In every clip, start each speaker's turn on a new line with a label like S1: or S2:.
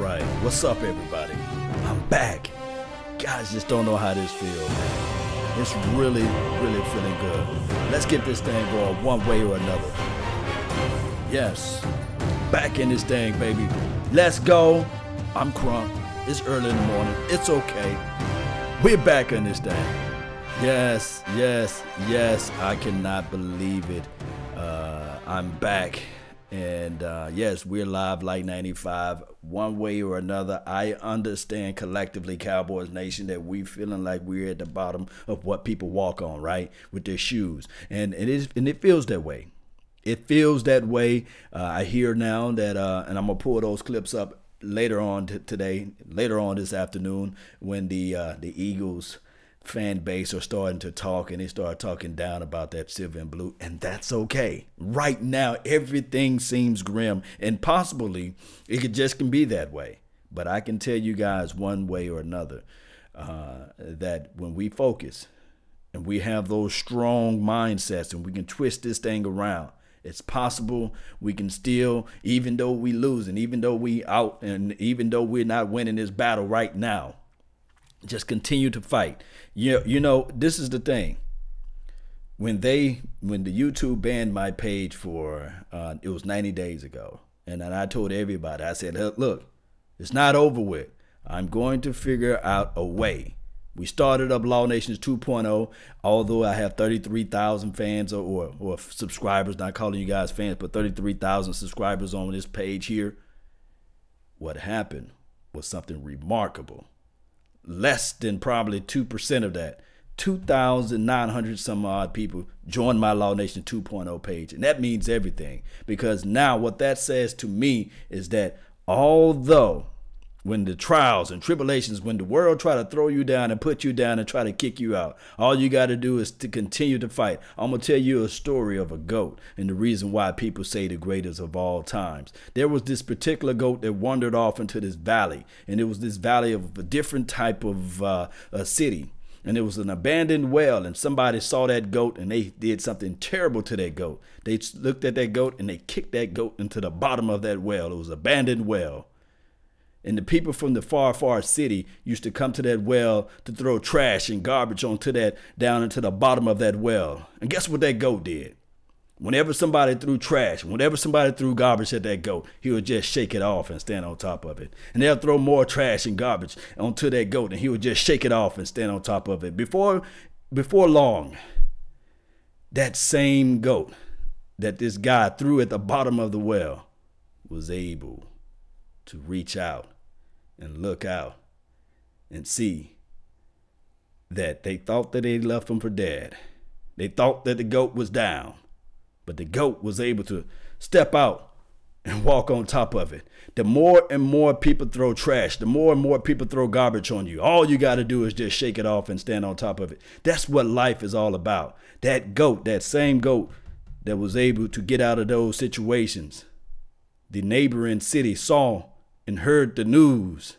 S1: right. What's up, everybody? I'm back. Guys just don't know how this feels, man. It's really, really feeling good. Let's get this thing going one way or another. Yes. Back in this thing, baby. Let's go. I'm crunk. It's early in the morning. It's okay. We're back in this thing. Yes, yes, yes. I cannot believe it. I'm back. And yes, we're live like 95. One way or another, I understand collectively, Cowboys Nation, that we feeling like we're at the bottom of what people walk on, right? With their shoes. And it feels that way. It feels that way. I hear now that, and I'm going to pull those clips up later on today, later on this afternoon, when the Eagles fan base are starting to talk, and they start talking down about that silver and blue, and that's okay. Right now, everything seems grim, and possibly it can be that way. But I can tell you guys one way or another that when we focus and we have those strong mindsets and we can twist this thing around, it's possible we can still, even though we lose and even though we out and even though we're not winning this battle right now, just continue to fight. You know, this is the thing. When the YouTube banned my page for, it was 90 days ago. And then I told everybody, I said, look, it's not over with. I'm going to figure out a way. We started up Law Nations 2.0, although I have 33,000 fans or subscribers, not calling you guys fans, but 33,000 subscribers on this page here. What happened was something remarkable. Less than probably 2% of that, 2,900 some odd people joined my Law Nation 2.0 page. And that means everything, because now what that says to me is that although when the trials and tribulations, when the world try to throw you down and put you down and try to kick you out, all you got to do is to continue to fight. I'm going to tell you a story of a goat and the reason why people say the greatest of all times. There was this particular goat that wandered off into this valley, and it was this valley of a different type of a city. And it was an abandoned well, and somebody saw that goat and they did something terrible to that goat. They looked at that goat and they kicked that goat into the bottom of that well. It was an abandoned well. And the people from the far, far city used to come to that well to throw trash and garbage onto that, down into the bottom of that well. And guess what that goat did? Whenever somebody threw trash, whenever somebody threw garbage at that goat, he would just shake it off and stand on top of it. And they'll throw more trash and garbage onto that goat, and he would just shake it off and stand on top of it. Before long, that same goat that this guy threw at the bottom of the well was able to reach out and look out and see that they thought that they left him for dead. They thought that the goat was down, but the goat was able to step out and walk on top of it. The more and more people throw trash, the more and more people throw garbage on you, all you got to do is just shake it off and stand on top of it. That's what life is all about. That goat, that same goat that was able to get out of those situations, the neighboring city saw and heard the news,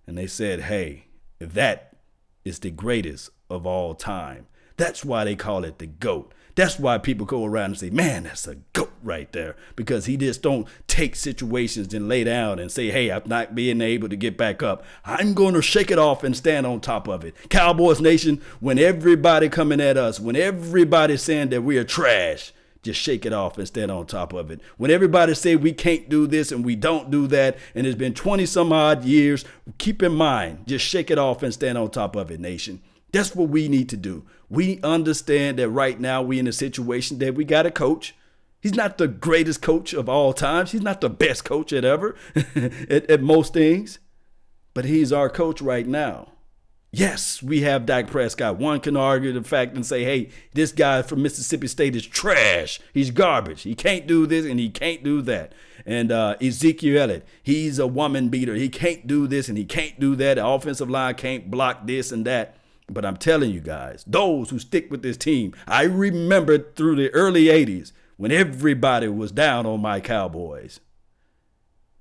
S1: and they said, hey, that is the greatest of all time. That's why they call it the GOAT. That's why people go around and say, man, that's a GOAT right there, because he just don't take situations and lay down and say, hey, I'm not being able to get back up. I'm going to shake it off and stand on top of it. Cowboys Nation, when everybody coming at us, when everybody saying that we are trash, just shake it off and stand on top of it. When everybody say we can't do this and we don't do that, and it's been 20 some odd years, keep in mind, just shake it off and stand on top of it, nation. That's what we need to do. We understand that right now we in a situation that we got a coach. He's not the greatest coach of all times. He's not the best coach ever at most things, but he's our coach right now. Yes, we have Dak Prescott. One can argue the fact and say, hey, this guy from Mississippi State is trash. He's garbage. He can't do this and he can't do that. And Ezekiel Elliott, he's a woman beater. He can't do this and he can't do that. The offensive line can't block this and that. But I'm telling you guys, those who stick with this team, I remember through the early 80s when everybody was down on my Cowboys.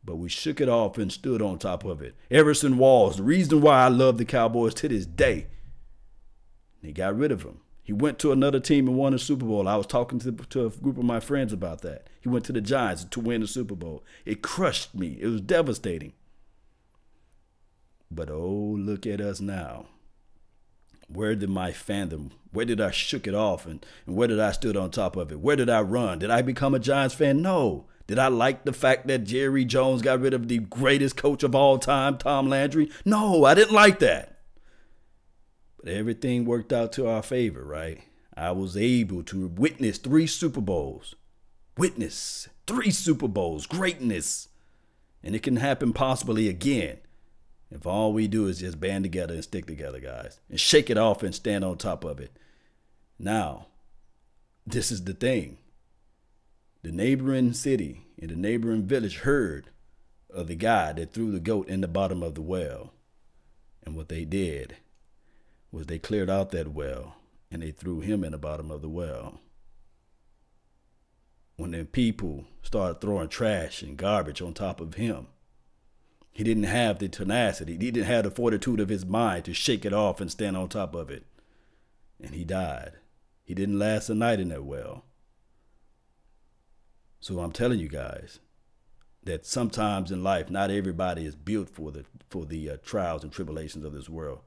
S1: But we shook it off and stood on top of it. Everson Walls, the reason why I love the Cowboys to this day, they got rid of him. He went to another team and won a Super Bowl. I was talking to a group of my friends about that. He went to the Giants to win the Super Bowl. It crushed me. It was devastating. But oh, look at us now. Where did my fandom, where did I shook it off, and where did I stood on top of it? Where did I run? Did I become a Giants fan? No. Did I like the fact that Jerry Jones got rid of the greatest coach of all time, Tom Landry? No, I didn't like that. But everything worked out to our favor, right? I was able to witness 3 Super Bowls. Witness 3 Super Bowls, greatness. And it can happen possibly again if all we do is just band together and stick together, guys, and shake it off and stand on top of it. Now, this is the thing. The neighboring city and the neighboring village heard of the guy that threw the goat in the bottom of the well. And what they did was they cleared out that well and they threw him in the bottom of the well. When the people started throwing trash and garbage on top of him, he didn't have the tenacity. He didn't have the fortitude of his mind to shake it off and stand on top of it. And he died. He didn't last a night in that well. So I'm telling you guys that sometimes in life, not everybody is built for the trials and tribulations of this world.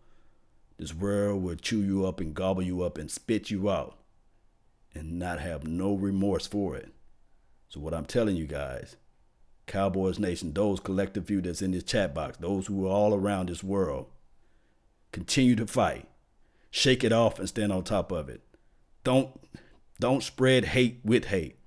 S1: This world will chew you up and gobble you up and spit you out and not have no remorse for it. So what I'm telling you guys, Cowboys Nation, those collective few that's in this chat box, those who are all around this world, continue to fight. Shake it off and stand on top of it. Don't spread hate with hate.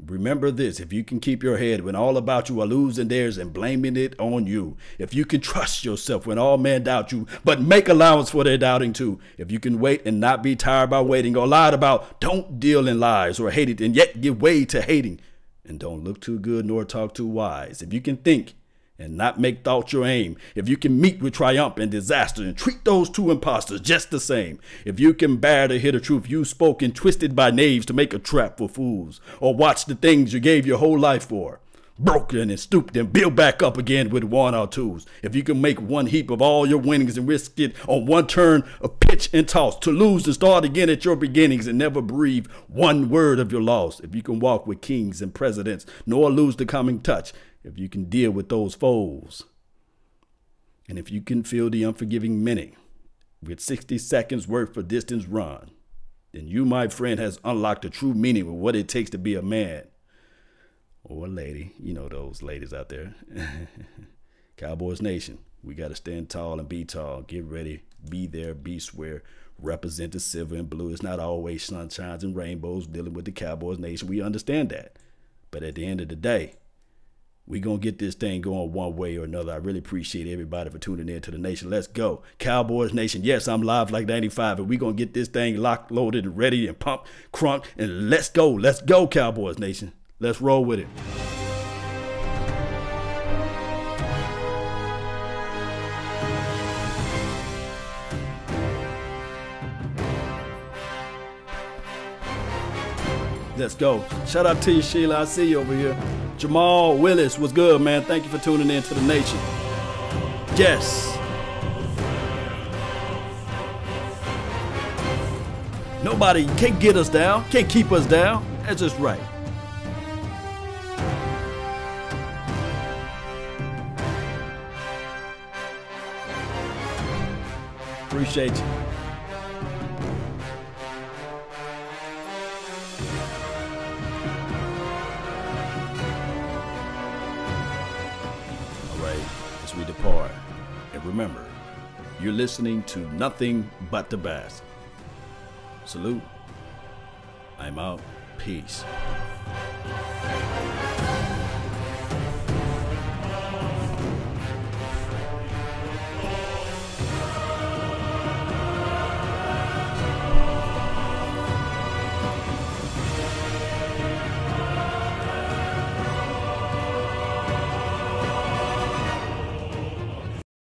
S1: Remember this, if you can keep your head when all about you are losing theirs and blaming it on you, if you can trust yourself when all men doubt you, but make allowance for their doubting too, if you can wait and not be tired by waiting or lied about, don't deal in lies or hate it and yet give way to hating, and don't look too good nor talk too wise. If you can think and not make thought your aim, if you can meet with triumph and disaster and treat those 2 imposters just the same, if you can bear to hear the truth you spoke and twisted by knaves to make a trap for fools, or watch the things you gave your whole life for, broken and stooped and build back up again with 1 or 2s, if you can make one heap of all your winnings and risk it on one turn of pitch and toss, to lose and start again at your beginnings and never breathe one word of your loss, if you can walk with kings and presidents nor lose the coming touch, if you can deal with those foes, and if you can feel the unforgiving minute with 60 seconds worth of distance run, then you, my friend, has unlocked the true meaning of what it takes to be a man or a lady. You know those ladies out there. Cowboys Nation, we got to stand tall and be tall. Get ready, be there, be square, represent the silver and blue. It's not always sunshines and rainbows dealing with the Cowboys Nation. We understand that. But at the end of the day, we're going to get this thing going one way or another. I really appreciate everybody for tuning in to the nation. Let's go. Cowboys Nation. Yes, I'm live like 95, and we're going to get this thing locked, loaded, and ready and pumped, crunk, and let's go. Let's go, Cowboys Nation. Let's roll with it. Let's go. Shout out to you, Sheila. I see you over here. Jamal Willis, what's good, man? Thank you for tuning in to the nation. Yes. Nobody can't get us down, can't keep us down. That's just right. Appreciate you. As we depart, and remember, you're listening to nothing but the best. Salute. I'm out. Peace.